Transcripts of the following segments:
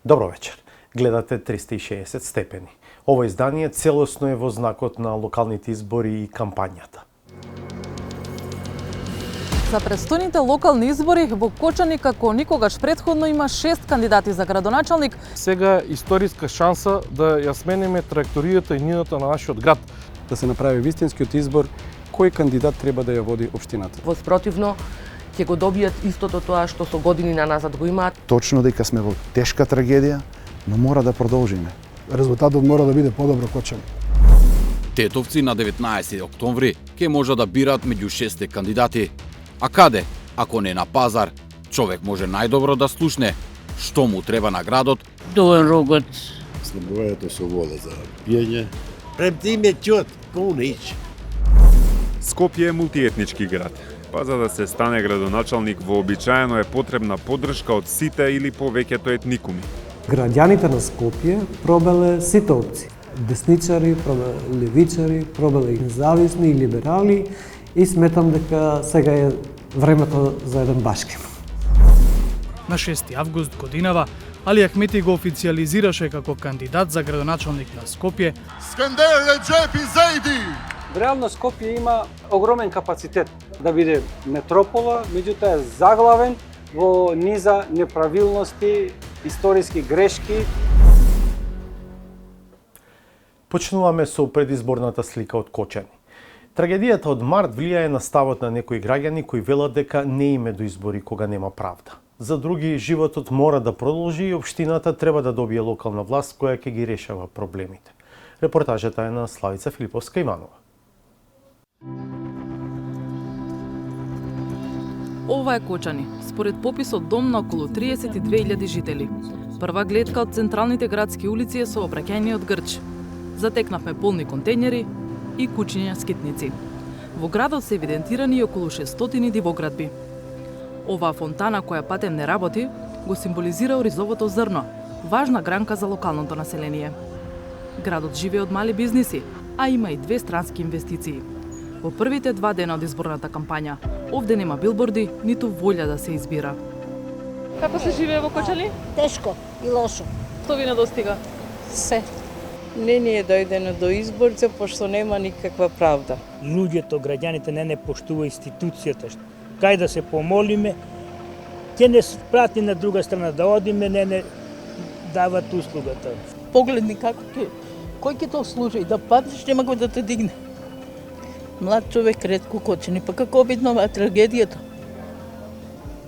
Добро вечер. Гледате 360 степени. Ово издание целосно е во знакот на локалните избори и кампањата. За престојните локални избори во Кочани како никогаш претходно има 6 кандидати за градоначалник. Сега е историска шанса да ја смениме траекторијата и нината на нашиот град. Да се направи вистинскиот избор кој кандидат треба да ја води општината. Во спротивно ќе го добијат истото тоа што со години на назад го имаат. Точно дека сме во тешка трагедија, но мора да продолжиме. Резултатот мора да биде подобро Кочани. Тетовци на 19 октомври ќе може да бираат меѓу 6 кандидати. А каде, ако не на пазар, човек може најдобро да слушне што му треба на градот. Довен рогот. Снабдувањето со вода за пиење. Предиметјот, пунич. Скопје е мултиетнички град. Па за да се стане градоначалник вообичаено е потребна поддршка од сите или повеќето етникуми. Граѓаните на Скопје пробеле сите опции. Десничари, пробеле левичари, пробеле независни и либерали и сметам дека сега е времето за еден башкин. На 6 август годинава Али Ахмети го официализираше како кандидат за градоначалник на Скопје. Скандер Реджепи Зейди! Реално Скопје има огромен капацитет да биде метропола, меѓутоа е заглавен во низа неправилности, историски грешки. Почнуваме со предизборната слика од Кочани. Трагедијата од март влијае на ставот на некои граѓани кои велат дека не име до избори кога нема правда. За други, животот мора да продолжи и општината треба да добие локална власт која ќе ги решава проблемите. Репортажата е на Славица Филиповска-Иманова. Ова е Кочани, според пописот дом на околу 32.000 жители. Прва гледка од централните градски улици е со обраќање од грч. Затекнавме полни контејнери и кучиња скитници. Во градот се евидентирани и околу 600 дивоградби. Оваа фонтана која патем не работи, го символизира оризовото зрно, важна гранка за локалното население. Градот живее од мали бизниси, а има и 2 странски инвестиции. Во првите 2 дена од изборната кампања, овде нема билборди, ниту волја да се избира. Како се живее во Кочани? Тешко и лошо. Што ви недостига? Се. Не ни е дојдено до изборите, пошто нема никаква правда. Луѓето, граѓаните не поштува институцијата. Кај да се помолиме, ќе не прати на друга страна да одиме, не дават услугата. Погледни како кој ќе то служи и да паднеш нема го да те дигне. Млад човек ретко Кочани, па како обиднова трагедијата.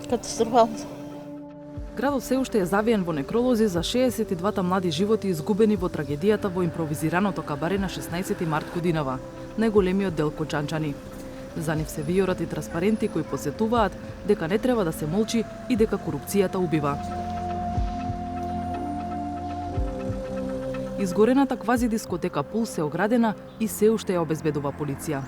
Катастрофално. Градот се уште е завиен во некролози за 62 млади животи изгубени во трагедијата во импровизираното кабаре на 16 март годинава, најголемиот дел кочанчани. За нив се виорат и транспаренти кои посетуваат дека не треба да се молчи и дека корупцијата убива. Изгорената квази дискотека Пулс е оградена и се уште ја обезбедува полиција.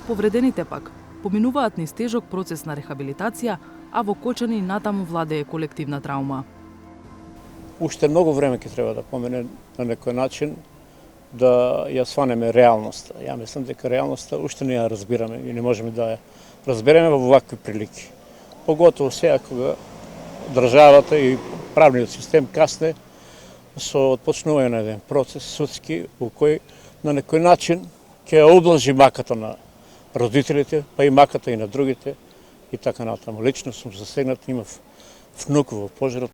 Повредените пак поминуваат низ тежок процес на рехабилитација, а во Кочани натаму владее колективна траума. Уште многу време ќе треба да помине на некој начин да ја сванеме реалноста. Ја мислам дека реалноста уште не ја разбираме и не можеме да ја разбереме во вакви прилики. Поготово сега кога државата и правниот систем касне со отпочнување на еден процес судски во кој на некој начин ќе ја облажи маката на родителите, па и маката и на другите и така натаму. Лично сум засегнат, имав внук во пожарот.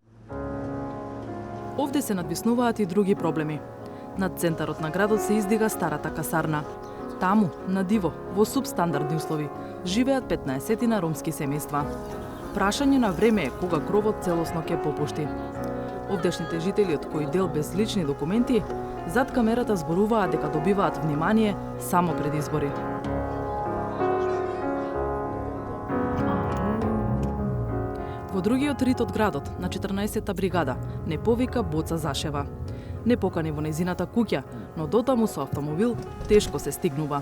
Овде се надвиснуваат и други проблеми. Над центарот на градот се издига старата касарна. Таму, на диво, во субстандардни услови, живеат 15 на ромски семејства. Прашање на време е кога кровот целосно ќе попушти. Овдешните жители, од кои дел без лични документи, зад камерата зборуваат дека добиваат внимание само пред избори. Во другиот рит од градот, на 14-та бригада, не повика Боца Зашева. Не покани во нејзината куќа, но дотаму со автомобил тешко се стигнува.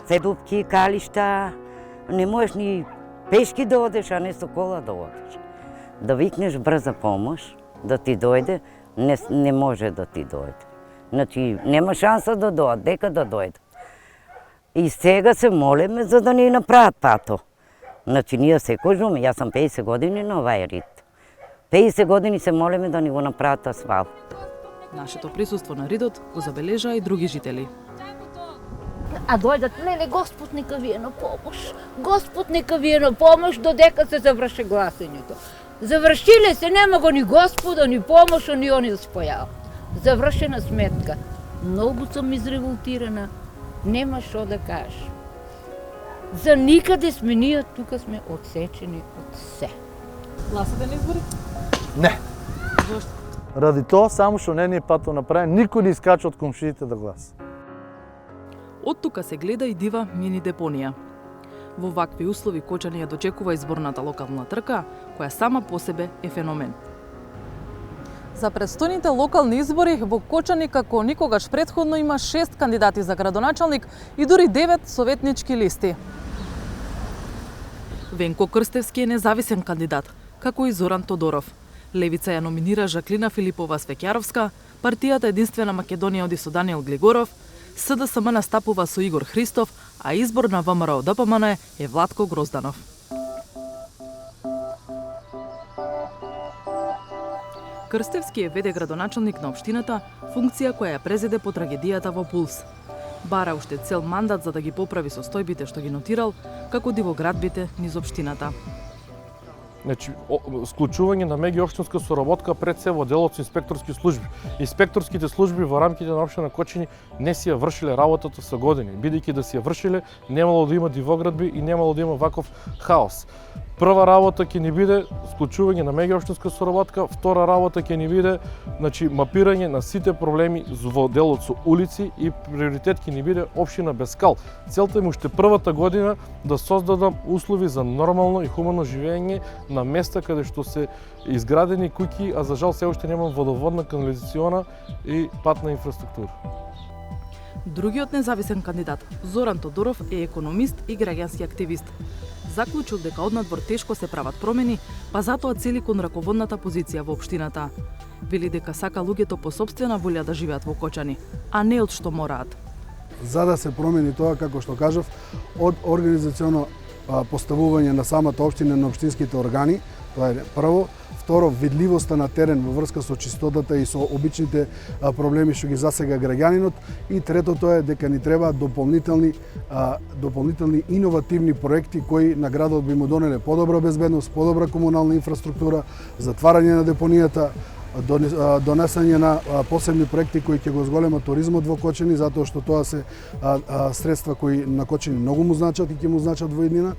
Се дупки, калишта, не можеш ни пешки да одеш, а не со кола да одеш. Да викнеш брза помош, да ти дојде, не може да ти дојде. Значи, нема шанса да дојде, дека да дојде. И сега се молиме за да ни направат тато. Значи, ние се кажуваме, јас сам 50 години на овај рит. 50 години се молиме да ни го направат асфалт. Нашето присуство на ридот го забележаа и други жители. А дојдат, леле, Господ нека ви е на помош. Господ нека ви е на помош додека се заврши гласењето. Завршиле се, нема го ни Господа, ни помоша, ни они да спојава. Завршена сметка. Многу сум изреволтирана. Нема шо да кажеш. За никаде сме ние, тука сме одсечени од се. Гласате на избори? Не. Зошто? Ради тоа, само што не ни е пато направен, никој не искача од комшиите да гласа. Од тука се гледа и дива мини депонија. Во вакви услови Кочани ја дочекува изборната локална трка, која сама по себе е феномен. За предстојните локални избори во Кочани како никогаш претходно има 6 кандидати за градоначалник и дури 9 советнички листи. Венко Крстевски е независен кандидат, како и Зоран Тодоров. Левица ја номинира Жаклина Филипова Свеќаровска, партијата Единствена Македонија оди со Даниел Глигоров, СДСМ настапува со Игор Христов, а избор на ВМРО ДПМН е Владко Грозданов. Крстевски е веде градоначалник на општината, функција која ја презеде по трагедијата во Пулс. Бара уште цел мандат за да ги поправи состојбите што ги нотирал, како дивоградбите низ општината. Значи, склучување на меѓуопштинска соработка пред се во делот со инспекторски служби. Инспекторските служби во рамките на општина Кочани не си ја вршиле работата со години, бидејќи да си ја вршиле, немало да има дивоградби и немало да има ваков хаос. Прва работа ќе ни биде склучување на меѓуопштинска соработка, втора работа ќе ни биде мапирање на сите проблеми во делот со улици и приоритет ќе ни биде општина без кал. Целта е уште првата година да создадам услови за нормално и хумано живење на места каде што се изградени куќи, а за жал се уште нема водоводна, канализациона и патна инфраструктура. Другиот независен кандидат, Зоран Тодоров, е економист и граѓански активист. Заклучил дека однадвор тешко се прават промени, па затоа цели кон раководната позиција во општината. Вели дека сака луѓето по сопствена волја да живеат во Кочани, а не од што мораат. За да се промени тоа, како што кажав, од организационо поставување на самата општина на општинските органи, тоа е прво. Второ, видливоста на терен во врска со чистотата и со обичните проблеми што ги засега граѓанинот. И третото е дека ни требаат дополнителни иновативни проекти кои на градот би му донеле подобра безбедност, подобра комунална инфраструктура, затварање на депонијата, донесање на посебни проекти кои ќе го зголемат туризмот во Кочани, затоа што тоа се средства кои на Кочани многу му значат и ќе му значат во иднина.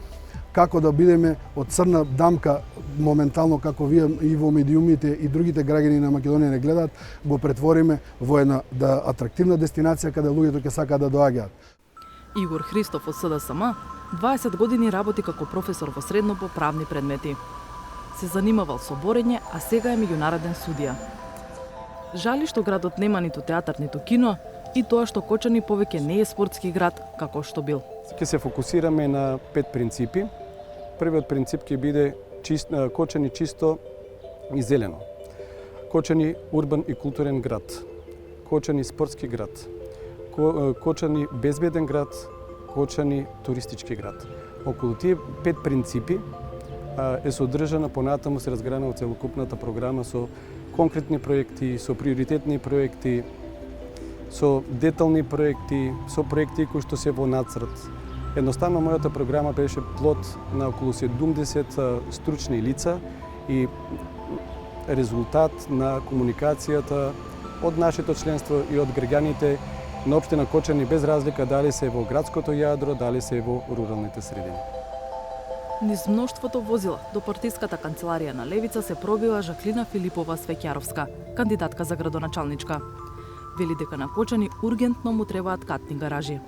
Како да бидеме од црна дамка моментално, како вие и во медиумите и другите граѓани на Македонија не гледаат, го претвориме во една атрактивна дестинација каде луѓето ќе сакаат да доаѓаат. Игор Христов од СДСМ 20 години работи како професор во средно по правни предмети. Се занимавал со борење, а сега е меѓународен судија. Жали што градот нема ниту театар, ниту кино, и тоа што Кочани повеќе не е спортски град како што бил. Ќе се фокусираме на 5 принципи. Првиот принцип ќе биде Кочани чисто и зелено. Кочани урбан и културен град. Кочани спортски град. Кочани безбеден град. Кочани туристички град. Околу тие 5 принципи е содржана понатаму се разграна од целокупната програма со конкретни проекти, со приоритетни проекти, со детални проекти, со проекти кои што се во нацрт. Едноставно, мојата програма беше плод на околу 70 стручни лица и резултат на комуникацијата од нашето членство и од граѓаните на општина Кочани, без разлика дали се во градското јадро, дали се во руралните средини. Низ мноштвото возила до партиската канцеларија на Левица се пробила Жаклина Филипова Свеќаровска, кандидатка за градоначалничка. Вели дека на Кочани ургентно му требаат катни гаражи.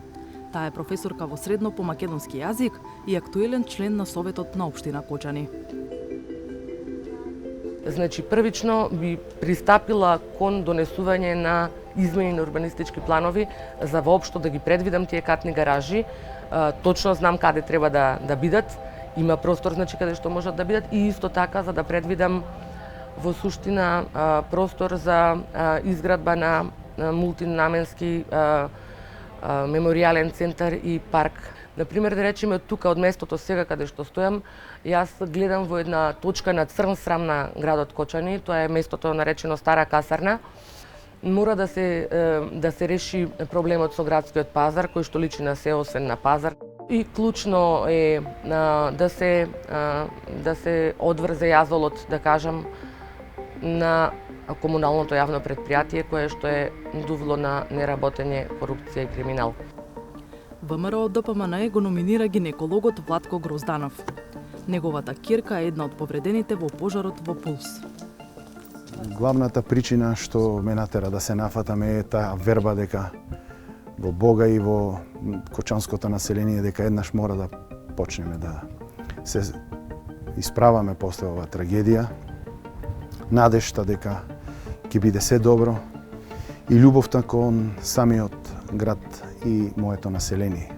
Таа е професорка во средно по македонски јазик и актуелен член на Советот на општина Кочани. Значи, првично би пристапила кон донесување на измени на урбанистички планови за воопшто да ги предвидам тие катни гаражи. Точно знам каде треба да бидат. Има простор, значи, каде што можат да бидат, и исто така за да предвидам во суштина простор за изградба на мултинаменски меморијален центар и парк. Например, да речеме од тука, од местото сега каде што стојам, јас гледам во една точка на црн срам на градот Кочани, тоа е местото наречено Стара касарна. Мора да се реши проблемот со градскиот пазар, кој што личи на се освен на пазар. И клучно е да се одврзе јазолот, да кажам, на комуналното јавно предпријатие кое што е дувло на неработење, корупција и криминал. ВМРО ДПМН го номинира гинекологот Владко Грозданов. Неговата ќерка е една од повредените во пожарот во Пулс. Главната причина што ме натера да се нафатаме е таа верба дека во Бога и во кочанското население дека еднаш мора да почнеме да се исправаме после оваа трагедија, надежта дека ќе биде се добро и љубовта кон самиот град и моето население.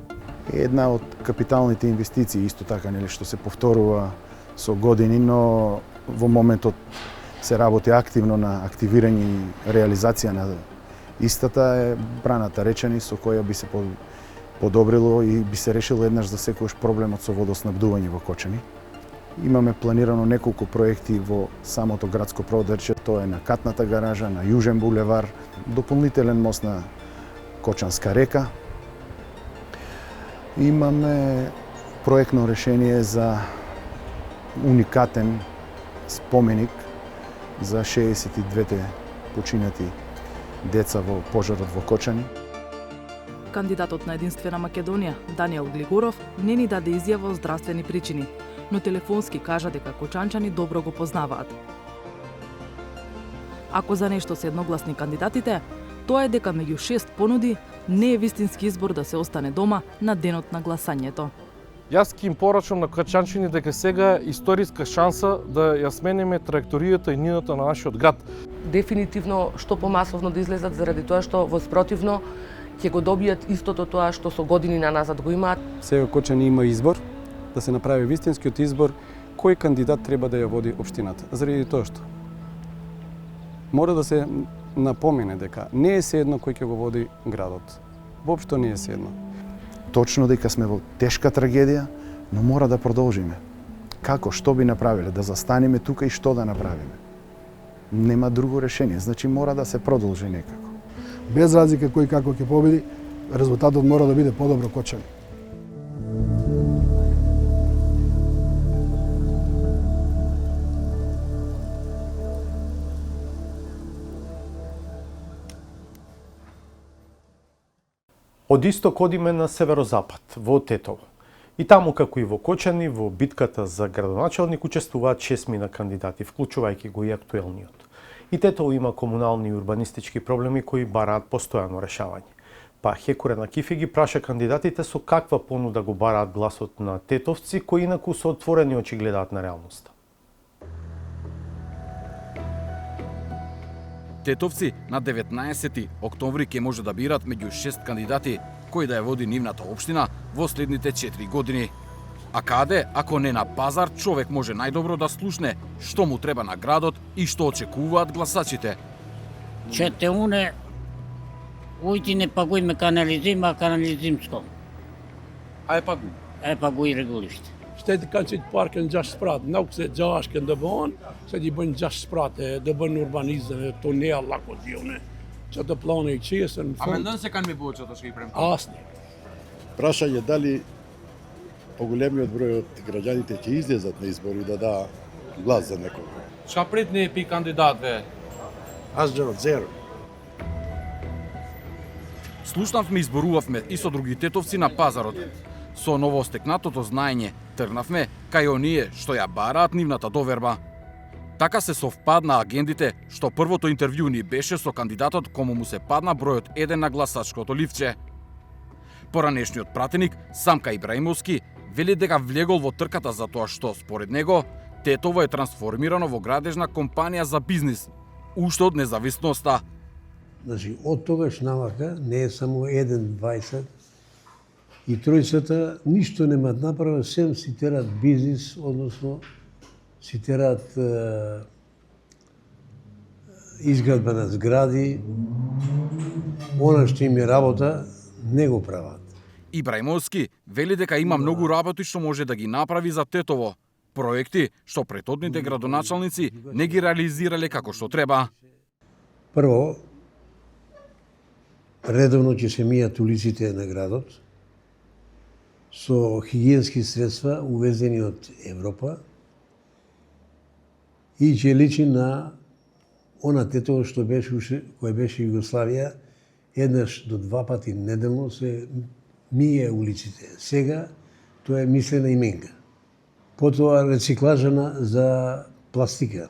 Една од капиталните инвестиции исто така нели што се повторува со години, но во моментот се работи активно на активирање и реализација на истата е браната Речани со која би се подобрило и би се решило еднаш за секојаш проблемот со водоснабдување во Кочани. Имаме планирано неколку проекти во самото градско продрчје, тоа е на Катната гаража, на Јужен булевар, дополнителен мост на Кочанска река. Имаме проектно решение за уникатен споменик за 62-те починати деца во пожарот во Кочани. Кандидатот на Единствена Македонија, Даниел Глигоров, не ни даде изјава од здравствени причини, но телефонски кажа дека кочанчани добро го познаваат. Ако за нешто се едногласни кандидатите, тоа е дека меѓу 6 понуди не е вистински избор да се остане дома на денот на гласањето. Јас ќе им порачам на качанчини дека сега е историска шанса да ја смениме траекторијата и нината на нашиот град. Дефинитивно што помасовно да излезат заради тоа што воспротивно ќе го добијат истото тоа што со години наназад го имаат. Сега Кочани има избор, да се направи вистинскиот избор кој кандидат треба да ја води општината. Заради тоа што мора да се напомене дека не е седно кој ќе го води градот. Воопшто не е седно. Точно дека сме во тешка трагедија, но мора да продолжиме. Како, што би направиле? Да застанеме тука и што да направиме? Нема друго решение, значи мора да се продолжи некако. Без разлика кој како ќе победи, резултатот мора да биде подобро Кочани. Од исток одиме на северозапад, во Тетово. И таму, како и во Кочани, во битката за градоначалник учествуваат 6 кандидати, вклучувајќи го и актуелниот. И Тетово има комунални и урбанистички проблеми кои бараат постојано решавање. Па Хекуре на Кифи ги праша кандидатите со каква понуда го бараат гласот на тетовци кои инаку со отворени очи гледаат на реалноста. Тетовци на 19 октомври ќе може да бират меѓу 6 кандидати кои да ја води нивната општина во следните 4 години. А каде, ако не на пазар, човек може најдобро да слушне што му треба на градот и што очекуваат гласачите. Чете уне, ујти не пагујме канализимско. Пагуј регулиште. Steeds kan ze het park en just praten. Nou ze Josh kan de baan, ze die ben just praten, de ben urbanisme, toneel lakodione. Ze de plannen ik zie en van. Dan se kan ми получат да ги прем. Асни. Прашање дали поголемиот број од граѓаните ќе излезат на избори да даа глас за некого. Ша притни пи кандидат ве? Аз зеро. Слушнавме и изборувавме и со други тетовци на пазарот. Со новостекнатото знаење тргнавме кај оние што ја бараат нивната доверба. Така се совпадна агендите што првото интервју ни беше со кандидатот кому му се падна бројот 1 на гласачкото ливче. Поранешниот пратеник Самка Ибраимовски вели дека влегол во трката за тоа што според него Тетово е трансформирано во градежна компанија за бизнис, уште од независноста. Значи, од тогаш навака не е само 1-20 и тројцата ништо немаат направено, сем си терат бизнис, односно си терат изградба на згради, она што им е работа, не го прават. Ибраимовски вели дека има многу работи што може да ги направи за Тетово. Проекти што претhodните градоначалници не ги реализирале како што треба. Прво, редовно ќе се мијат улиците на градот со хигиенски средства увезени од Европа и ќе личи на она Тетово што беше кој беше Југославија, еднаш до два пати неделно се мие улиците. Сега тоа е мислена именка. Потоа рециклажа за пластика.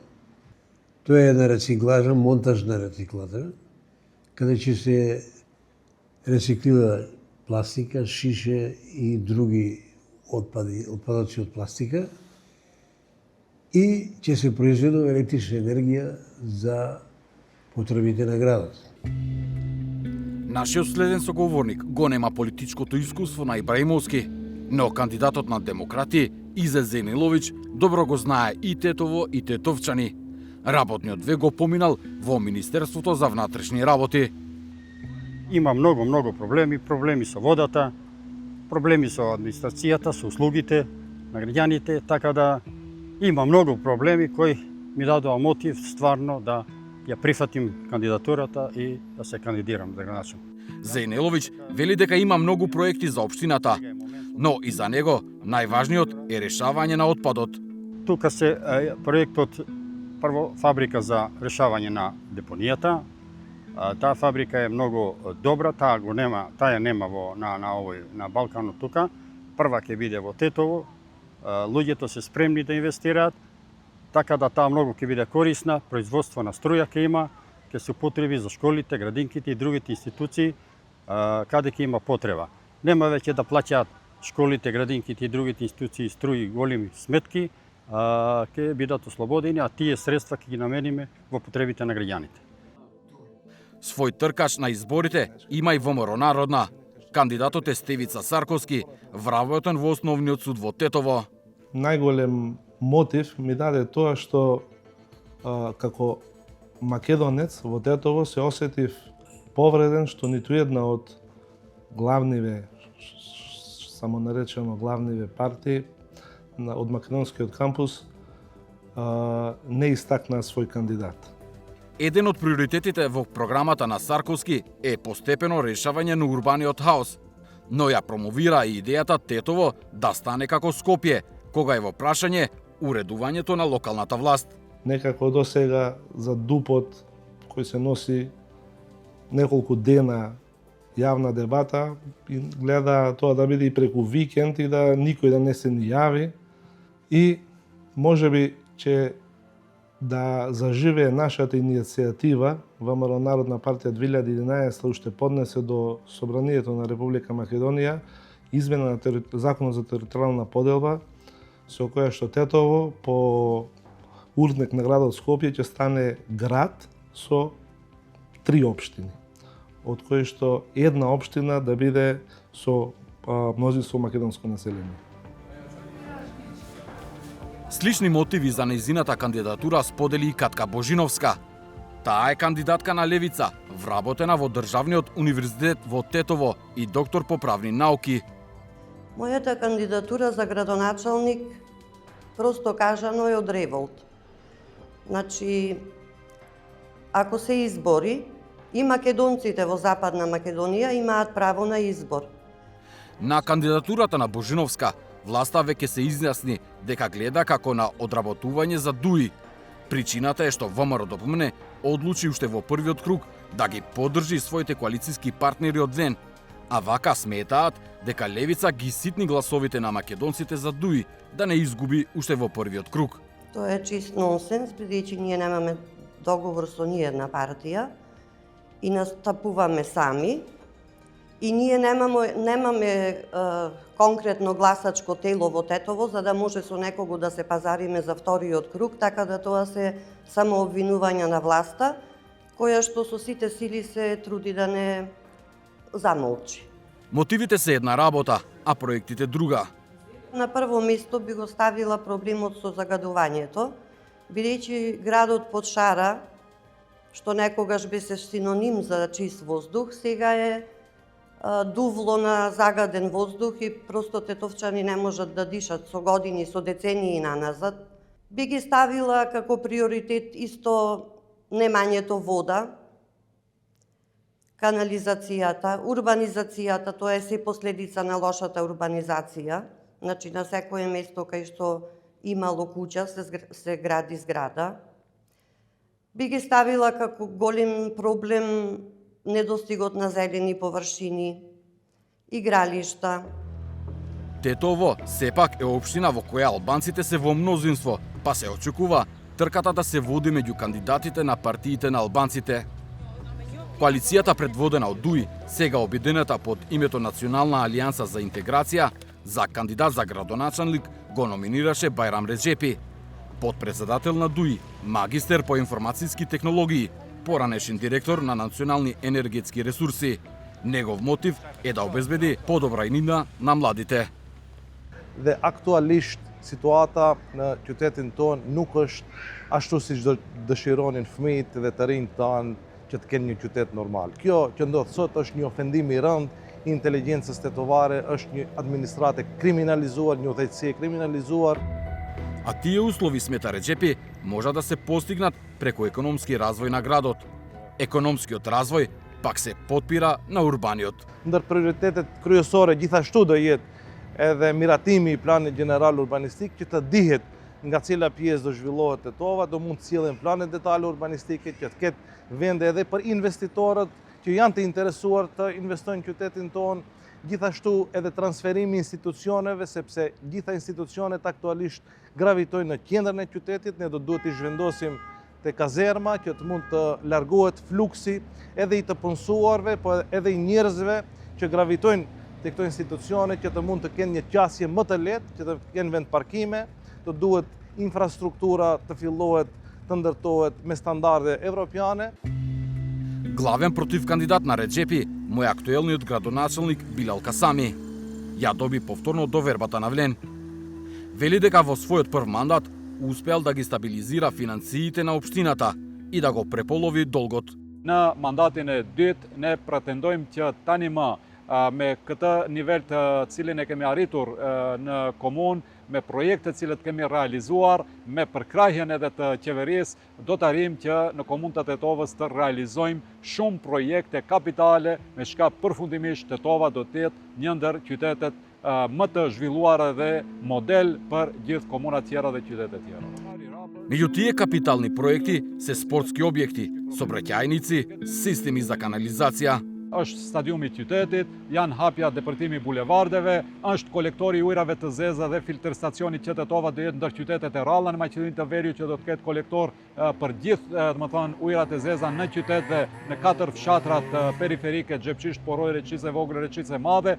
Тоа е една рециклажа, монтажна рециклажа, каде ќе се рециклира пластика, шише и други отпадоци од пластика и ќе се произведе електрична енергија за потребите на градот. Нашиот следен соговорник го нема политичкото искуство на Ибраимовски, но кандидатот на демократи Изе Зениловиќ добро го знае и Тетово и тетовчани. Работниот век го поминал во Министерството за внатрешни работи. Има многу проблеми со водата, проблеми со администрацијата, со услугите на граѓаните, така да има многу проблеми кои ми дадоа мотив стварно да ја прифатим кандидатурата и да се кандидирам за градоначалник. Зенеловиќ вели дека има многу проекти за општината, но и за него најважниот е решавање на отпадот. Тука се проектот прво фабрика за решавање на депонијата. Таа фабрика е многу добра, таа нема на Балканот тука. Прва ќе биде во Тетово. Луѓето се спремни да инвестираат, така да таа многу ќе биде корисна, производство на струја ќе има, ќе се употреби за школите, градинките и другите институции каде ќе има потреба. Нема веќе да плаќаат школите, градинките и другите институции струи големи сметки, ќе бидат ослободени, а тие средства ќе ги намениме во потребите на граѓаните. Свој тркач на изборите има и ВМРО Народна. Кандидатот е Стевица Сарковски, вработен во Основниот суд во Тетово. Најголем мотив ми даде тоа што како македонец во Тетово се осетив повреден што ниту една од главниве, самонаречено главниве партии од македонскиот кампус не истакна свој кандидат. Еден од приоритетите во програмата на Сарковски е постепено решавање на урбаниот хаос, но ја промовира и идејата Тетово да стане како Скопје, кога е во прашање уредувањето на локалната власт. Некако до сега за ДУП-от кој се носи неколку дена јавна дебата и гледа тоа да биде и преку викенд и да никој да не се ни јави и можеби ќе да заживее нашата иницијатива ВМРО Народна партија 2011 уште поднесе до Собранието на Република Македонија измена на Законот за територијална поделба со која што Тетово по урдник на градот Скопје ќе стане град со 3 општини, од кои што една општина да биде со мнозинство македонско население. Слични мотиви за нејзината кандидатура сподели и Катка Божиновска. Таа е кандидатка на левица, вработена во Државниот универзитет во Тетово и доктор по правни науки. Мојата кандидатура за градоначалник, просто кажано, е од револт. Значи, ако се избори, и македонците во Западна Македонија имаат право на избор. На кандидатурата на Божиновска, власта веќе се изјасни дека гледа како на одработување за ДУИ. Причината е што ВМРО ДПМН одлучи уште во првиот круг да ги поддржи своите коалициски партнери одвен, а вака сметаат дека левица ги ситни гласовите на македонците за ДУИ да не изгуби уште во првиот круг. Тоа е чист нонсенс, бидејќи ние немаме договор со ниедна партија и настапуваме сами. И ние немаме конкретно гласачко тело во Тетово за да може со некого да се пазариме за вториот круг, така да тоа се само обвинувања на власта, која што со сите сили се труди да не замолчи. Мотивите се една работа, а проектите друга. На прво место би го ставила проблемот со загадувањето, бидејќи градот под шара, што некогаш беше синоним за чист воздух, сега е дувло на загаден воздух и просто тетовчани не можат да дишат со години, со децении наназад. Би ги ставила како приоритет исто немањето вода, канализацијата, урбанизацијата, тоа е се последица на лошата урбанизација. Значи, на секое место кај што имало куќа се гради зграда. Би ги ставила како голем проблем недостигот на зелени површини, игралишта. Тетово сепак е општина во која албанците се во мнозинство, па се очекува трката да се води меѓу кандидатите на партиите на албанците. Коалицијата предводена од ДУИ, сега обединета под името Национална алијанса за интеграција, за кандидат за градоначалник го номинираше Бајрам Реджепи, подпредседател на ДУИ, магистер по информацијски технологии, поранешен директор на Национални енергетски ресурси. Негов мотив е да обезбеди подобра иднина на младите. Dhe aktualisht situata në qytetin ton nuk është ashtu siç dëshironin fëmijët dhe të rinjt tanë që të kenë një qytet normal. Kjo që ndodh sot është një ofendim i rënd i inteligjencës tetovare, është një administratë kriminalizuar, një udhëheqësi e kriminalizuar. А тие услови, смета Реджепи, може да се постигнат преку економски развој на градот. Економскиот развој пак се потпира на урбаниот. Ndër prioritetet kryesore gjithashtu do jetë edhe miratimi i planit gjeneral urbanistik që të dihet nga cila pjesë do zhvillohet Tetova, do mund të sillen plane detale urbanistike që të ketë vende edhe për investitorët që janë të interesuar të investojnë në qytetin tonë, gjithashtu edhe transferimi institucioneve, sepse gjitha institucionet aktualisht gravitojnë në qendrën e qytetit, ne do duhet i zhvendosim te kazerma që të mund të largohet fluksi edhe i të punësuarve, po edhe i njerëzve që gravitojnë te këto institucione që të mund të kenë një qasje më të lehtë, që të kenë vend parkime, të duhet infrastruktura të fillohet të ndërtohet me standarde evropiane. Главен против кандидат на Реджепи му е актуелниот градоначалник Билал Касами. Ја доби повторно довербата на Влен. Вели дека во својот прв мандат успеал да ги стабилизира финансиите на општината и да го преполови долгот. Në mandatin e dytë ne pretendojmë që tani më me këtë nivel të cilin e kemi arritur në komunë, me projekte cilët kemi realizuar, me përkrahjen edhe të qeverisë, do të arrijmë që në komunë të Tetovës të realizojmë shumë projekte kapitale, me shka përfundimisht Tetova do të jetë një ndër qytetet më të zhvilluara dhe model për gjithë komunat tjera dhe qytetet tjera. Меѓу тие капитални проекти се спортски објекти, сообраќајници, системи за канализација. Është stadiumi i qytetit, janë hapja depërtimi bulevardeve, është kolektori i ujrave të zeza dhe filtr stacioni që Tetova do jetë ndër qytetet e ralla në Maqedoninë të Veriut që do të ketë kolektor për gjithë, ujrat e zeza në qytet dhe në 4 fshatrat periferike, Xhepçisht, Poroj, Reçice e Vogël, Reçice e Madhe,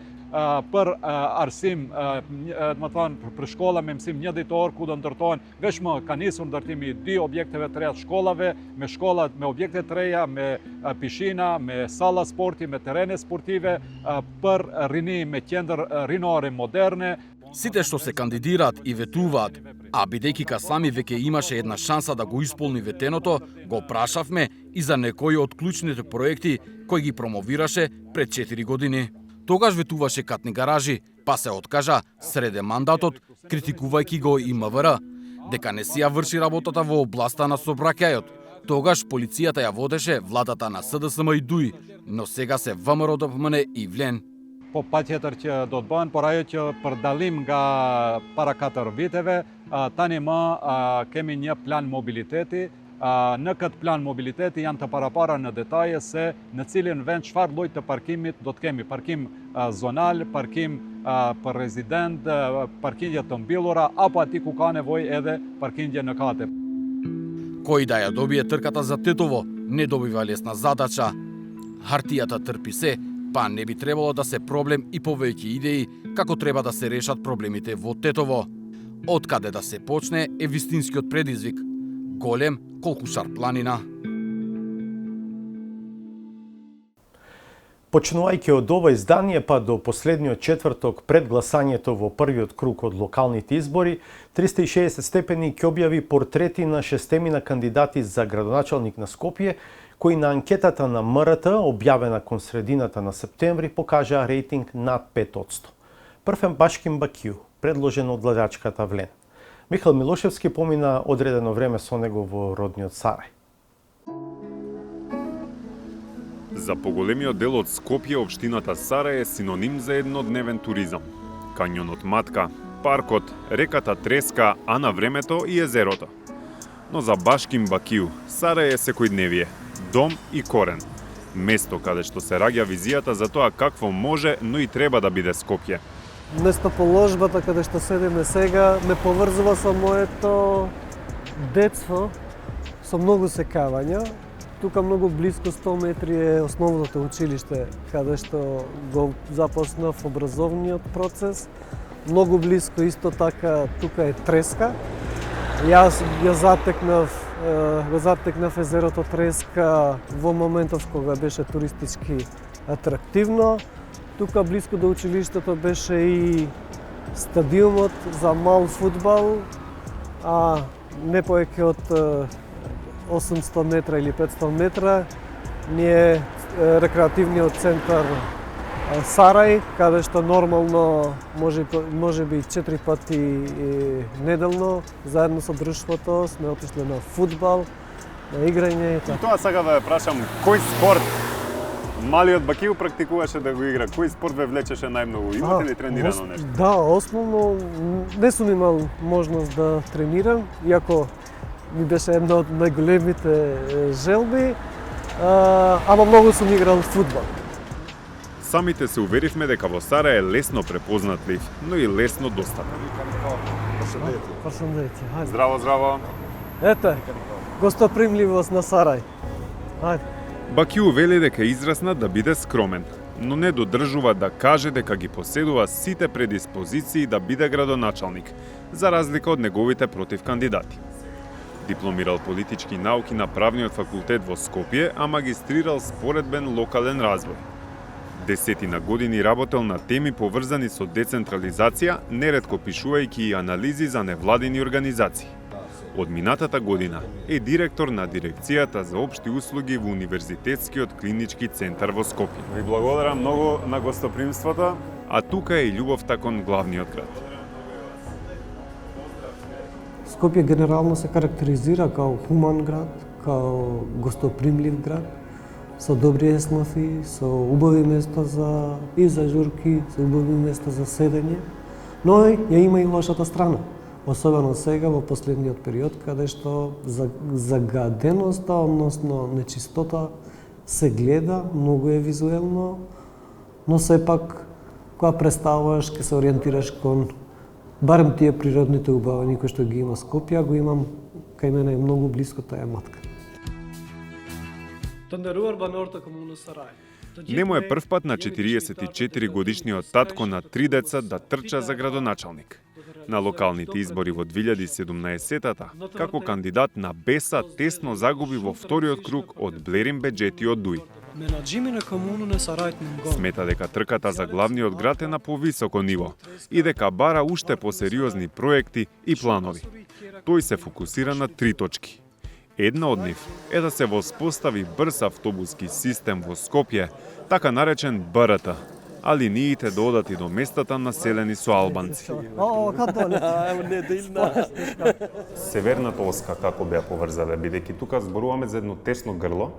për arsim, për shkolla me mësim një ditor ku do ndërtohen vetëm ka nisur ndërtimi i 2 objekteve të reja të shkollave, me shkollat me objekte të reja, me pishina, me salla sporti, me terene sportive, për rini me qendër rinore moderne. Сите што се кандидираат и ветуваат, а бидејќи Касами веќе имаше една шанса да го исполни ветеното, го прашавме и за некои од клучните проекти кои ги промовираше пред 4 години. Тогаш ветуваше катни гаражи, па се откажа среде мандатот, критикувајќи го и МВР, дека не си ја врши работата во областа на сообраќајот. Тогаш полицијата ја водеше владата на СДСМ и ДУИ, но сега се ВМРО ДПМН и Влен. Po patjetër që do të bëhen, por ajo që për dallim nga para 4 viteve, tani më kemi një plan mobiliteti. Në këtë plan mobiliteti janë të parapara në detaje se në cilin vend çfarë lloj të parkimit do të kemi. Parkim zonal, parkim për rezident, parkingje të mbyllura, apo aty ku ka nevojë edhe parkingje në kate. Кој да ја добие трката за Тетово, не добива лесна задача. Хартијата трпи се, па не би требало да се проблем и повеќе идеи како треба да се решат проблемите во Тетово. Од каде да се почне е вистинскиот предизвик. Голем колку Шарпланина. Почнувајќи од ова издание па до последниот четврток пред гласањето во првиот круг од локалните избори, 360 степени ќе објави портрети на 6 кандидати за градоначалник на Скопје, кои на анкетата на МРТ, објавена кон средината на септември, покажаа рейтинг над 5%. Прв е Башким Бакиу, предложен од гледачката Влен. Михаил Милошевски помина одредено време со него во родниот Сарај. За поголемиот дел од Скопје, општината Сарај е синоним за еднодневен туризам. Кањонот Матка, паркот, реката Треска, а на времето и езерото. Но за Башким Бакиу, Сарај е секојдневие, дом и корен. Место каде што се раѓа визијата за тоа какво може, но и треба да биде Скопје. Местоположбата каде што седиме сега ме поврзува со моето детство, со многу секавања. Тука многу близко 100 метри е основното училиште, каде што го започнав образовниот процес. Многу близко исто така тука е Треска. Јас го затекнав езерото Треска во моментов кога беше туристички атрактивно. Тука близко до училиштето беше и стадиумот за мал фудбал, а не повеќе од 800 метра или 500 метра ни е рекреативниот центар Сарај, каде што нормално може би 4 пати неделно заедно со друштвото сме отишли на фудбал, на играње и така. Тоа сега да ја прашам, кој спорт малиот Бакиу практикуваше да го игра? Кој спорт ве влечеше најмногу? Имате ли тренирано нешто? Да, основно не сум имал можност да тренирам, иако ми беше една од најголемите желби, ама многу сум играл фудбал. Самите се уверивме дека во Сарај е лесно препознатлив, но и лесно достапен. Здраво, здраво. Ете, гостопримливост на Сарај. Ајде. Бакиу вели дека израсна да биде скромен, но не додржува да каже дека ги поседува сите предиспозиции да биде градоначалник, за разлика од неговите противкандидати. Дипломирал политички науки на правниот факултет во Скопје, а магистрирал споредбен локален развој. Десетина години работел на теми поврзани со децентрализација, неретко пишувајќи и анализи за невладини организации. Од минатата година е директор на дирекцијата за општи услуги во Универзитетскиот клинички центар во Скопје. Ви благодарам многу на гостопримството, а тука е и љубовта кон главниот град. Скопје генерално се карактеризира као хуман град, као гостопримлив град, со добри еснофи, со убави места и за журки, со убави места за седење, но ја има и лошата страна. Особено сега во последниот период, каде што загаденоста, односно нечистота, се гледа, многу е визуелно, но сепак, кога представуваш, ке се ориентираш кон барем тие природните убавини кои што ги има Скопје, го имам кај мене е многу близко, таа е Матка. Нему е прв пат на 44 годишниот татко на 3 деца да трча за градоначалник. На локалните избори во 2017-та, како кандидат на Беса, тесно загуби во вториот круг од Блерин Беџети од Дуј. Смета дека трката за главниот град е на повисоко ниво и дека бара уште посериозни проекти и планови. Тој се фокусира на 3 точки. Една од нив е да се воспостави брз автобуски систем во Скопје, така наречен БРТ, а линиите да одат и до местата населени со албанци. Северната оска како беа поврзале, бидејќи тука зборуваме за едно тесно грло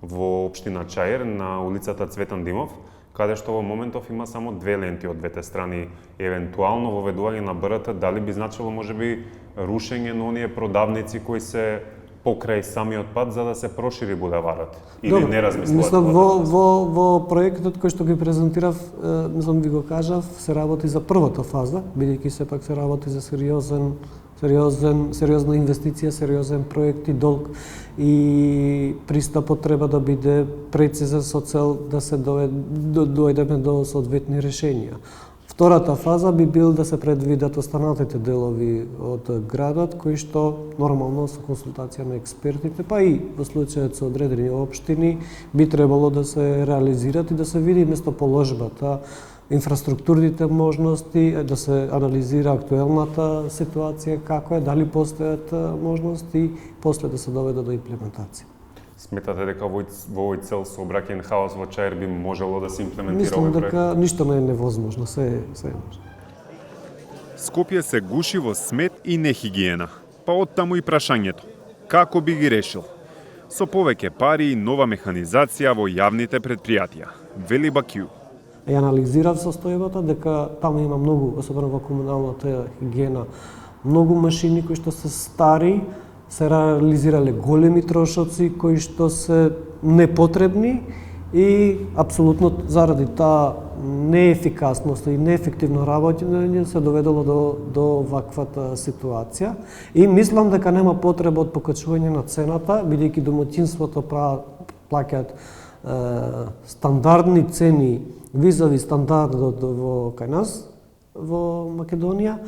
во општина Чаир на улицата Цветан Димов, каде што во моментов има само 2 ленти од двете страни. Евентуално воведување на БРТ дали би значило можеби рушење на оние продавници кои се покрај самиот пат за да се прошири булеварот? Или не размислувате? Мислам, во проектот кој што ги презентирав, мислам ви го кажав, се работи за првата фаза, бидејќи сепак се работи за сериозна инвестиција, сериозен проект и долг и пристапот треба да биде прецизен со цел да се дојдеме до соодветни решенија. Втората фаза би бил да се предвидат останатите делови од градот, кои што нормално со консултација на експертите, па и во случајот со одредени општини, би требало да се реализират и да се види местоположбата, инфраструктурните можности, да се анализира актуелната ситуација, како е, дали постојат можности, после да се доведе до имплементација. Сметате дека во овој цел сообраќајен хаос во Чаир би можело да се имплементира Мислам овој проект? дека ништо не е невозможно, се е можно. Скопје се гуши во смет и нехигиена. Па оттаму и прашањето. Како би ги решил? Со повеќе пари и нова механизација во јавните предпријатија, вели Бакиу. Ја анализирав состојбата дека таму има многу, особено во комуналната хигиена, многу машини кои што се стари, се реализирале големи трошоци кои што се непотребни и апсолутно заради таа неефикасност и неефективно работење се доведело до ваквата ситуација. И мислам дека нема потреба од покачување на цената, бидејќи домаќинството плаќаат стандардни цени визави стандардот во кај нас во Македонија.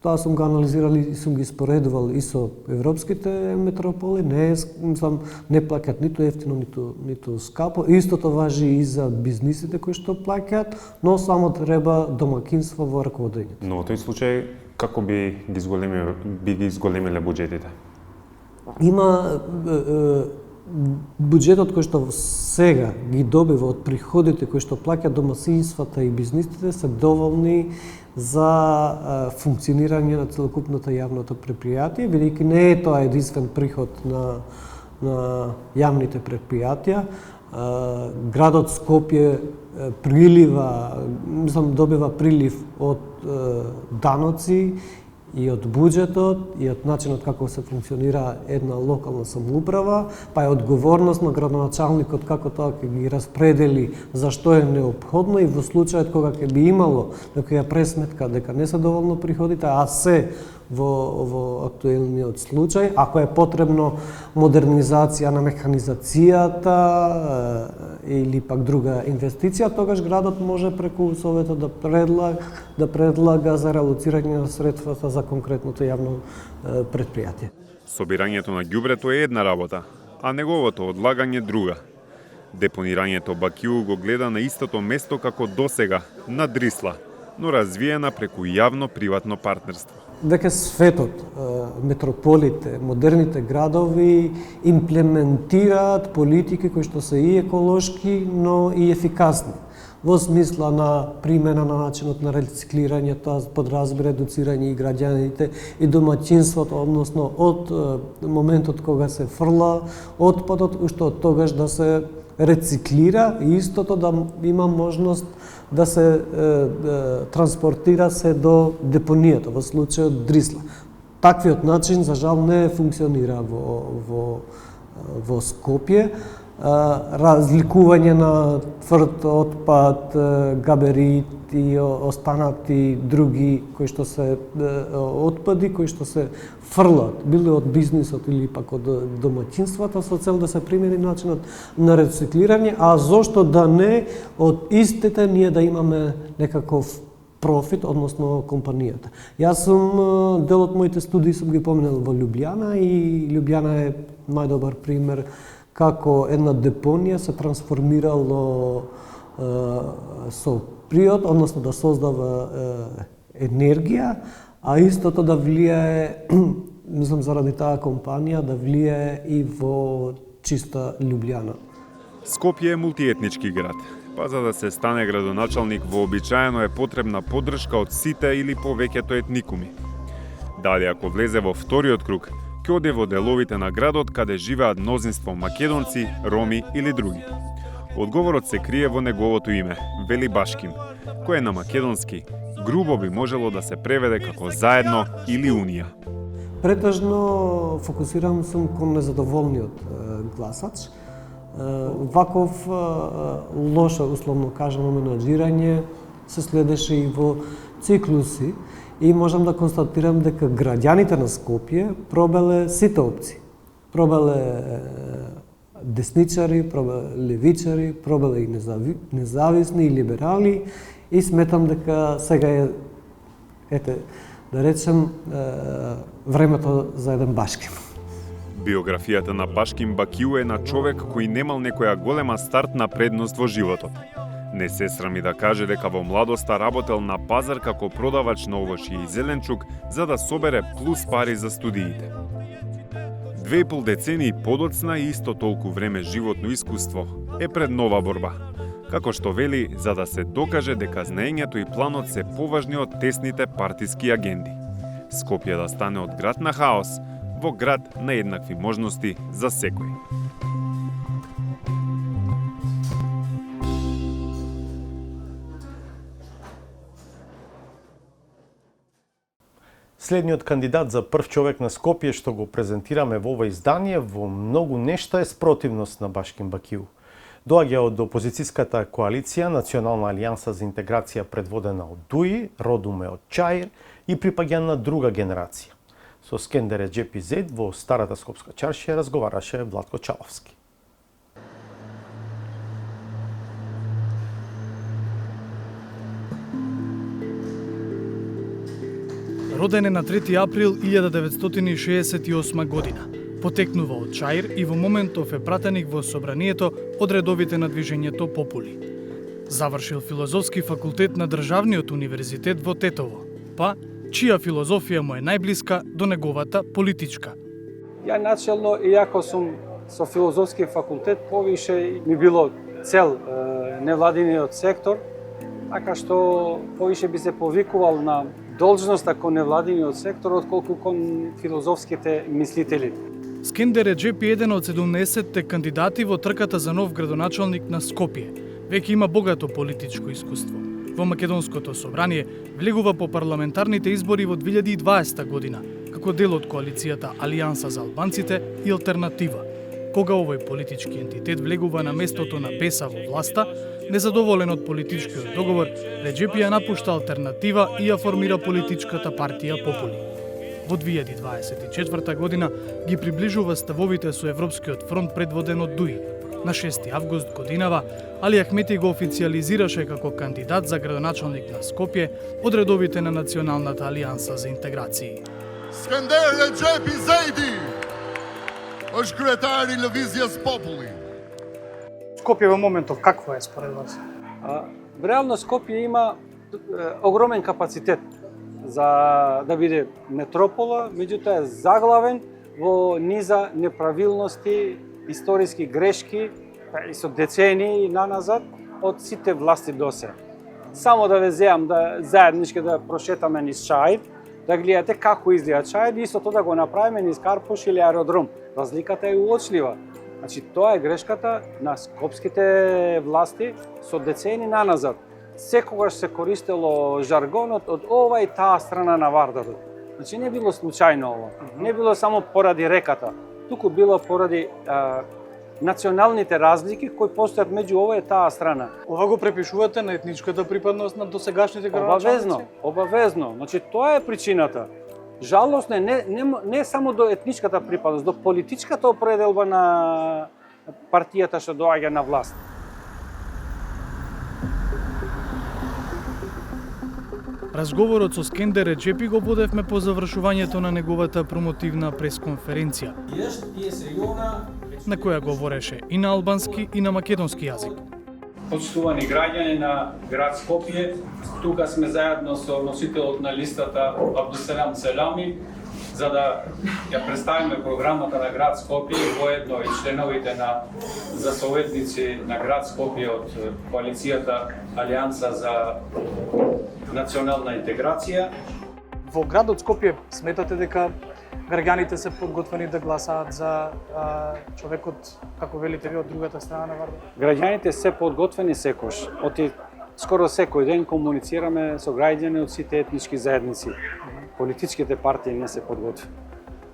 Тоа сум го анализирал и сум ги споредувал и со европските метрополи, не плаќаат ниту ефтино, ниту скапо. Истото важи и за бизнисите кои што плаќаат, но само треба домакинство во раководењето. Но во тој случај, како би ги изголемиле буџетите? Има буџетот кој што сега ги добива од приходите кои што плаќаат домакинствата и бизнисите се доволни за функционирање на целокупното јавното предпријатие, бидејќи не е тоа единствен приход на јавните предпријатија. Градот Скопје добива прилив од даноци и од буџетот, и од начинот како се функционира една локална самоуправа, па е одговорност на градоначалникот како тоа ќе ги распредели за што е неопходно и во случајот кога ќе би имало некоја пресметка дека не се доволно приходите, а се во актуелниот случај, ако е потребно модернизација на механизацијата или пак друга инвестиција, тогаш градот може преку советот да предлага за реалоцирање на средствата за конкретното јавно предпријатие. Собирањето на ѓубрето е една работа, а неговото одлагање друга. Депонирањето Бакиу го гледа на истото место како досега, на Дрисла, но развиена преку јавно-приватно партнерство. Дека светот, метрополите, модерните градови имплементираат политики кои што се и еколошки, но и ефикасни. Во смисла на примена на начинот на рециклирање, тоа подразбира едуцирање и граѓаните и домаќинството, односно од моментот кога се фрла отпадот, уште од тогаш да се рециклира и истото да има можност да се транспортира се до депонијата, во случајот Дрисла. Таквиот начин, за жал, не функционира во Скопје. Разликување на тврд отпад, габерит и останати други кои што се отпади, кои што се фрлат, било од бизнисот или пак од домаќинствата со цел да се примени начинот на рециклирање, а зошто да не од истите ние да имаме некаков профит, односно компанијата. Јас сум дел од моите студии сум ги поминал во Љубљана и Љубљана е најдобар пример како една депонија се трансформирало со приод, односно да создава енергија, а истото да влијае, мислам заради таа компанија, да влијае и во чиста Љубљана. Скопје е мултиетнички град, па за да се стане градоначалник вообичаено е потребна поддршка од сите или повеќето етникуми. Дали ако влезе во вториот круг, ќе оде во деловите на градот каде живеат мнозинство македонци, роми или други. Одговорот се крие во неговото име, вели Башким, кој на македонски грубо би можело да се преведе како заедно или унија. Претежно фокусирам сум кон незадоволниот гласач. Ваков лошо, условно кажано, менаџирање се следеше и во циклуси и можам да констатирам дека граѓаните на Скопје пробеле сите опции. Пробеле десничари, пробеле левичари, пробеле и независни и либерали и сметам дека сега е, да речем, времето за еден Башким. Биографијата на Башким Бакиу е на човек кој немал некоја голема стартна предност во животот. Не се срами да каже дека во младоста работел на пазар како продавач на овошје и зеленчук за да собере плюс пари за студиите. 2,5 децении подоцна и исто толку време животно искуство е пред нова борба. Како што вели, за да се докаже дека знаењето и планот се поважни од тесните партиски агенди. Скопје да стане од град на хаос во град на еднакви можности за секој. Следниот кандидат за прв човек на Скопје што го презентираме во ова издание во многу нешта е спротивност на Башким Бакиу. Доаѓа од опозицијската коалиција Национална алијанса за интеграција предводена од ДУИ, родуме од ЧАИР и припаѓа на друга генерација. Со Скендер Реджепи Зед во Старата Скопска чаршија разговараше Владко Чаловски. Роден е на 3 април 1968 година. Потекнува од ЧАИР и во моментов е пратеник во собранието од редовите на движењето Попули. Завршил филозофски факултет на Државниот универзитет во Тетово, па чија филозофија му е најблиска до неговата политичка. Ја начелно, иако сум со филозофски факултет, повише ми било цел невладиниот сектор, така што повише би се повикувал на должноста кон невладиниот сектор, отколку кон филозофските мислители. Скендер Реджепи е еден од 70-те кандидати во трката за нов градоначалник на Скопје. Веќе има богато политичко искуство. Во Македонското собрание влегува по парламентарните избори во 2020 година, како дел од коалицијата Алијанса за албанците и Алтернатива. Кога овој политички ентитет влегува на местото на ПЕСА во власта, незадоволен од политичкиот договор, Реджепи ја напушта Алтернатива и ја формира политичката партија Попули. Во 2024 година ги приближува ставовите со Европскиот фронт предводен од ДУИ. На 6 август годинава, Али Ахмети го официализираше како кандидат за градоначалник на Скопје од редовите на Националната алијанса за интеграции. Скендер Реджепи Зејди është kryetari i Lëvizjes Populli. Скопје во моментов какво е според вас? Реално Скопје има огромен капацитет за да биде метропола, меѓутоа е заглавен во низа неправилности, историски грешки и со децении наназад од сите власти досе. Само да ве земам да заеднички да прошетаме низ ЧАИР, да гледате како изгледа ЧАИР и истото да го направиме низ Карпуш или аеродром. Разликата е уочлива. Значи, тоа е грешката на скопските власти со децени наназад. Секогаш се користело жаргонот од ова и таа страна на Вардадот. Значи, не било случајно ова. Не било само поради реката. Туку било поради националните разлики кои постојат меѓу ова и таа страна. Ова го препишувате на етничката припадност на досегашните градоначалници? Обавезно. Значи, тоа е причината. Жалосно е не само до етничката припадност, до политичката определба на партијата што доаѓа на власт. Разговорот со Скендер Реджепи го водевме по завршувањето на неговата промотивна пресконференција, на која говореше и на албански и на македонски јазик. Почитувани граѓани на град Скопје, тука сме заедно со носителот на листата Абдуселам Селами, за да ја представиме програмата на град Скопје и воедно и членовите на за советници на град Скопје од коалицијата Алијанса за национална интеграција. Во градот Скопје сметате дека граѓаните се подготвени да гласаат за човекот, како велите ви, од другата страна на Вардар? Граѓаните се подготвени секош. Скоро секој ден комуницираме со граѓани од сите етнички заедници. Политичките партии не се подготвени.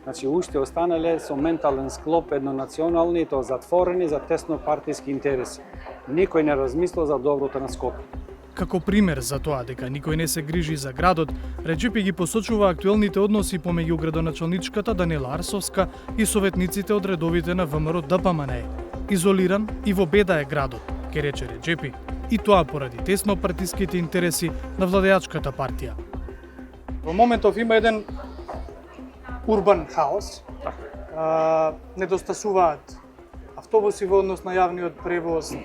Значи, уште останале со ментален склоп еднонационални и тоа затворени за тесно партиски интереси. Никој не размислил за доброто на Скопје. Како пример за тоа дека никој не се грижи за градот, Реджепи ги посочува актуелните односи помеѓу градоначалничката Данела Арсовска и советниците од редовите на ВМРО ДПМНЕ. Изолиран и во беда е градот, ке рече Реджепи, и тоа поради тесно партиските интереси на владеачката партија. Во моментов има еден урбан хаос. Недостасуваат автобуси во однос на јавниот превоз,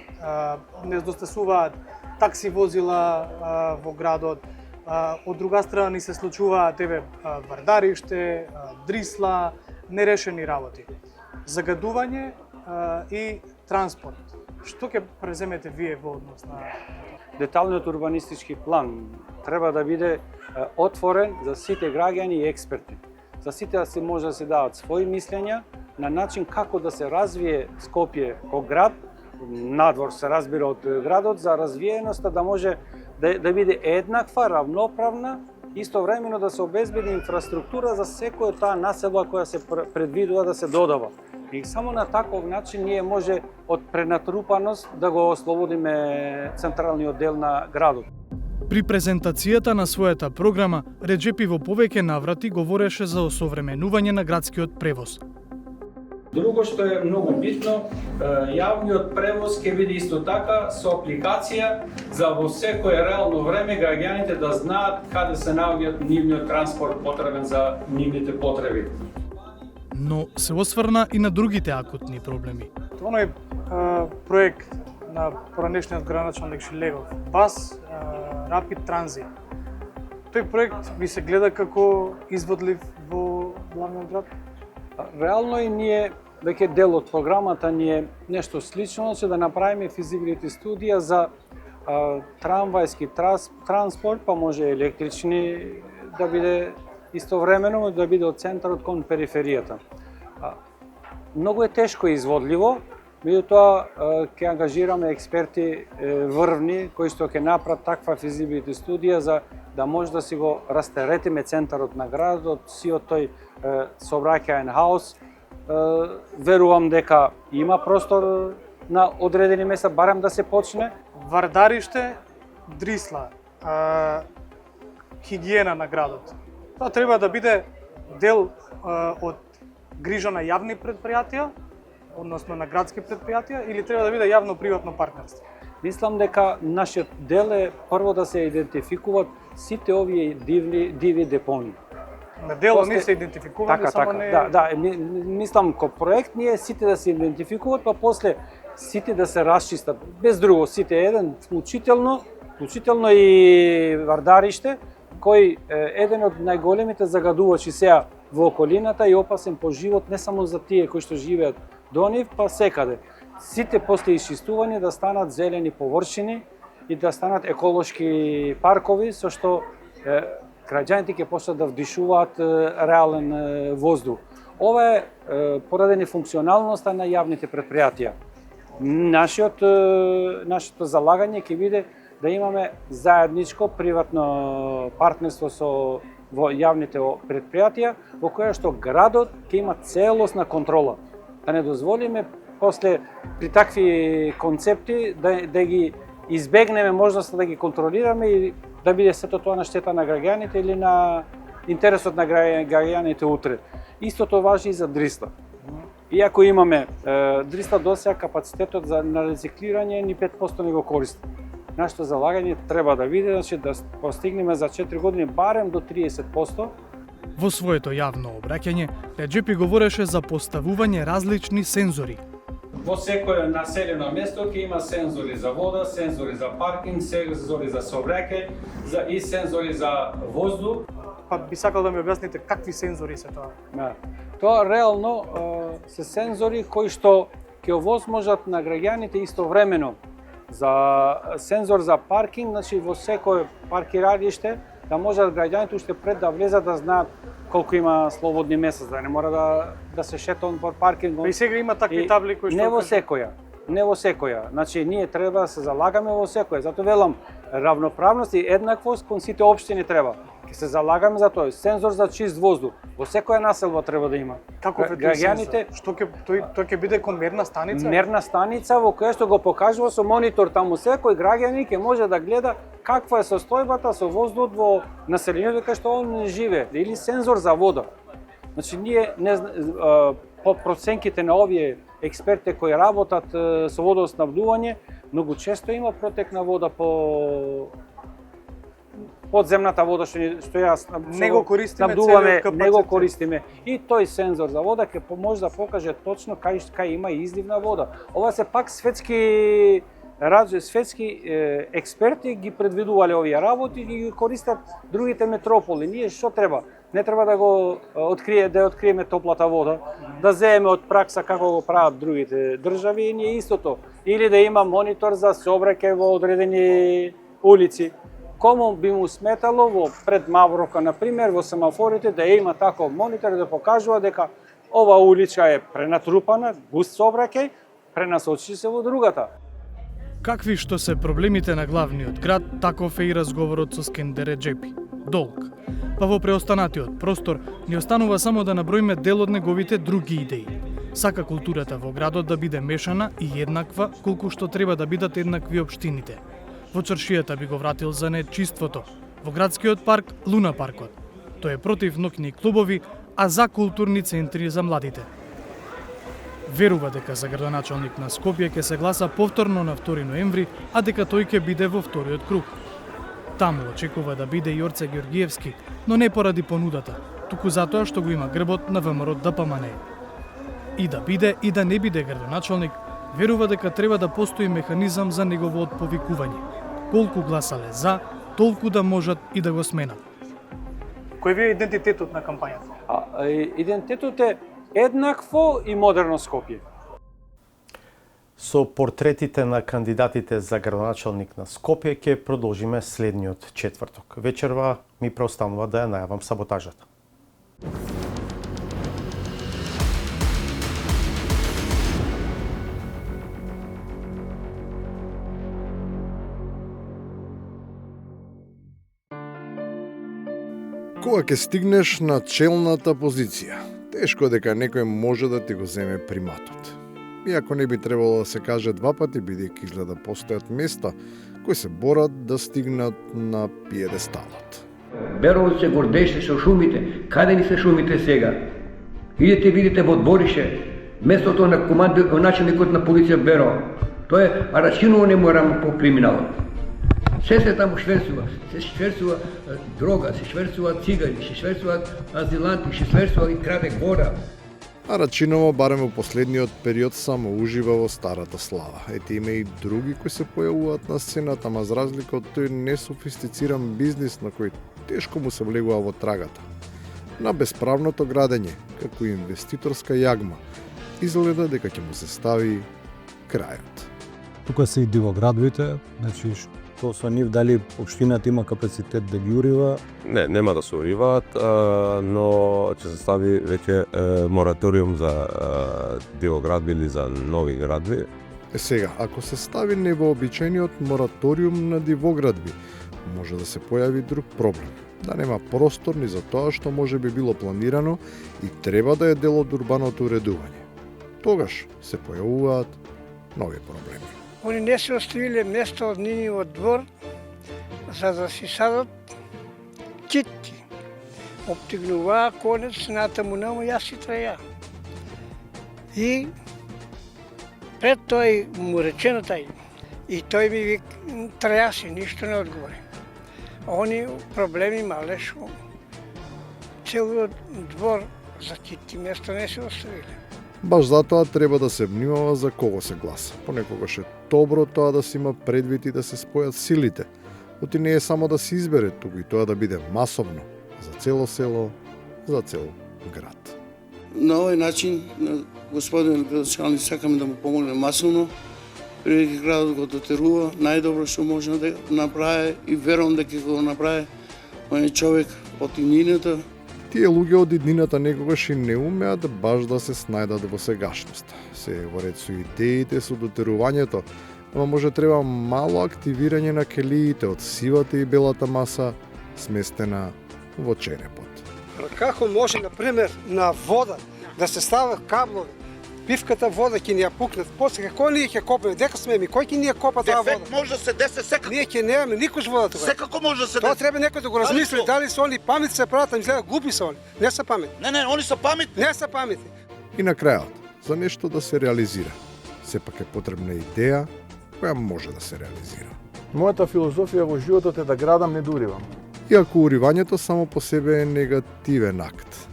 недостасуваат такси возила во градот. Од друга страна ни се случуваат вардариште, дрисла, нерешени работи. Загадување и транспорт. Што ќе преземете вие во однос на Деталниот урбанистички план треба да биде отворен за сите граѓани и експерти. За сите да се може да се дадат своји мислења на начин како да се развие Скопје како град, надвор се разбира од градот, за развиеноста да може да биде еднаква, равноправна, истовремено да се обезбеди инфраструктура за секоја таа населба која се предвидува да се додава. И само на таков начин ние може од пренатрупаност да го ослободиме централниот дел на градот. При презентацијата на својата програма, Реджепи во повеќе наврати говореше за осовременување на градскиот превоз. Друго што е многу битно, јавниот превоз ќе биде исто така со апликација за во секое реално време граѓаните да знаат каде се наоѓаат нивниот транспорт потребен за нивните потреби. Но се осврна и на другите акутни проблеми. Оној проект на поранешниот градоначалник Шилегов, Бас Rapid Transit. Тој проект ви се гледа како изводлив во главниот град? Реално и ние веќе дел од програмата ни е нешто слично, че да направиме физибилити студија за трамвајски транспорт, па може електрични да биде истовремено, да биде од центарот кон периферијата. Многу е тешко и изводливо, меѓутоа ќе ангажираме експерти врвни кои што ќе направат таква физибилити студија за да може да си го растеретиме центарот на градот, сиот тој сообраќаен хаос. Верувам дека има простор на одредени места барем да се почне. Вардариште, Дрисла, хигиена на градот. Тоа треба да биде дел од грижа на јавни предпријатија, односно на градски предпријатија, или треба да биде јавно-приватно партнерство? Мислам дека нашиот дел е прво да се идентификуваат сите овие диви депони. На дело не се идентификувани, само не... Да, мислам, ко проект ние сите да се идентификуваат, па после сите да се расчистат. Без друго, сите еден, вклучително и Вардариште, кој е еден од најголемите загадувачи сега во околината и опасен по живот не само за тие кои што живеат до нив, па секаде. Сите после исчистување да станат зелени површини и да станат еколошки паркови, со што граѓаните ќе почнат да вдишуваат реален воздух. Ова е поради нефункционалноста на јавните предпријатија. Нашето залагање ќе биде да имаме заедничко приватно партнерство со во јавните предпријатија, во која што градот ќе има целосна контрола. Да не дозволиме после при такви концепти да ги избегнеме можноста да ги контролираме и да биде сето тоа на штета на граѓаните или на интересот на граѓаните утре. Истото важи и за Дрисла. Иако имаме Дрисла досега капацитетот на рециклирање ни 5% не го користи. Нашето залагање треба да биде да постигнеме за 4 години барем до 30%. Во своето јавно обраќање, Реджепи говореше за поставување различни сензори. Во секое населено место ќе има сензори за вода, сензори за паркинг, сензори за сообраќај и сензори за воздух. Па би сакал да ми објасните какви сензори се тоа? Тоа реално се сензори кои што ќе овозможат на граѓаните истовремено за сензор за паркинг, значи во секое паркирање да можат граѓаните уште пред да влезат да знаат колку има слободни места, да не мора да се шетаат по паркингот. И сега има такви табли кои што Не во секоја. Значи ние треба да се залагаме во секоја. Зато велам равноправност и еднаквост кон сите општини треба. Ќе се залагаме за тоа. Сензор за чист воздух. Во секоја населба треба да има. Каков е тој сензор? Што тој ќе биде кон мерна станица? Мерна станица во која што го покажува со монитор таму секој граѓанин ќе може да гледа каква е состојбата со воздухот во населението кај што он живее, или сензор за вода. Значи ние по проценките на овие експерти кои работат со водоснабдување, многу често има протек на вода по подземната вода што ја не го користиме целиот капацитет. Не го користиме. И тој сензор за вода ќе може да покаже точно кај има излив на вода. Ова се пак светски експерти ги предвидувале овие работи и ги користат другите метрополи. Ние што треба? Не треба да го откриеме топлата вода, да земеме од пракса како го прават другите држави и ние истото. Или да има монитор за сообраќај во одредени улици. Кому би му сметало во пред Мавровка, например, во семафорите да има таков монитор да покажува дека ова улица е пренатрупана, густ сообраќај, пренасочи се во другата. Какви што се проблемите на главниот град, таков е и разговорот со Скендер Реджепи. Долг. Па во преостанатиот простор ни останува само да наброиме дел од неговите други идеи. Сака културата во градот да биде мешана и еднаква, колку што треба да бидат еднакви општините. Во чаршијата би го вратил за нечиството. Во градскиот парк, Луна паркот. Тој е против ноќни клубови, а за културни центри за младите. Верува дека за градоначалник на Скопје ќе се гласа повторно на 2 ноември, а дека тој ќе биде во вториот круг. Таму очекува да биде и Орце Георгиевски, но не поради понудата, туку затоа што го има грбот на ВМРО ДПМН. И да биде и да не биде градоначалник, верува дека треба да постои механизам за негово отповикување. Колку гласале за, толку да можат и да го сменат. Кој ви е идентитетот на кампањата? Идентитетот е еднакво и модерно Скопје. Со портретите на кандидатите за градоначалник на Скопје ќе продолжиме следниот четврток. Вечерва ми преостанува да ја најавам саботажата. Кога ќе стигнеш на челната позиција, тешко дека некој може да ти го земе приматот. Иако не би требало да се каже два пати, бидејќи изгледа постојат места кои се борат да стигнат на пиедесталот. Берово се гордеше со шумите. Каде ни се шумите сега? Идете видите во Дворише, местото на началникот на полиција Берово. Тоа е Арачиново не морам по криминалот. Се таму шверцува, се шверцува дрога, се шверцува цигари, се шверцува азиланти, се шверцува и краде гора. Арачиново барем во последниот период само ужива во старата слава. Ете има и други кои се појавуваат на сцената, ама за разлика од тој несофистициран бизнис на кој тешко му се влегува во трагата. На бесправното градење, како инвеститорска јагма, изгледа дека ќе му се стави крајот. Тука се и дивоградовите, значи што со нив дали општината има капацитет да ги урива? Не, нема да се уриваат, но ќе се стави веќе мораториум за дивоградби или за нови градби. Сега, ако се стави невообичаениот мораториум на дивоградби, може да се појави друг проблем. Да нема простор ни за тоа што може би било планирано и треба да е дел од урбаното уредување. Тогаш се појавуваат нови проблеми. Они не се оставиле место од нивниот двор за да си садат китки. Обтигнуваа конец натаму нама, јас си траја. И пред тој му речено тај, и тој ми вик, траја си, ништо не одговори. Они проблеми мале шо целиот двор за китки место не се оставиле. Баш затоа треба да се внимава за кого се гласа. Понекогаш е добро тоа да се има предвид и да се спојат силите. Оти не е само да се избере, туку и тоа да биде масовно, за цело село, за цел град. На овој начин, господин градоначалник, сакаме да му помогне масовно, преки градот го дотерува, најдобро што може да направи и верувам дека ќе го направи оној човек од иднината. Тие луѓе од иднината некогаш и не умеат баш да се снајдат во сегашноста. Се во ред со идеите, со дотерувањето, ама може треба мало активирање на келиите од сивата и белата маса сместена во черепот. Како може, например, на вода да се стават каблови, пивката вода ќе ни ја пукнат, после како ние ќе копаме, дека сме ми, кој ќе ни ја копа таа вода? Дефект може да се десе секако. Ние ќе немаме никош вода тогаш. Секако може да се Тоа десе. треба некој да го размисли, дали се они паметни се прават, а изгледа глупи се они. Не се паметни. Не, они се паметни. Не се паметни. И на крајот, за нешто да се реализира, сепак е потребна идеја која може да се реализира. Мојата филозофија во животот е да градам, не да уривам. Иако уривањето само по себе е негативен акт,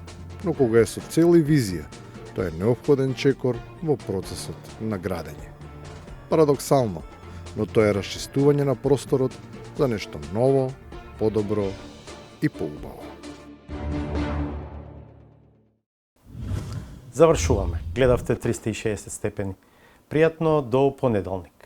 но кога е со цел и визија, тоа е неопходен чекор во процесот на градење. Парадоксално, но тоа е расчистување на просторот за нешто ново, подобро и поубаво. Завршуваме. Гледавте 360 степени. Пријатно до понеделник.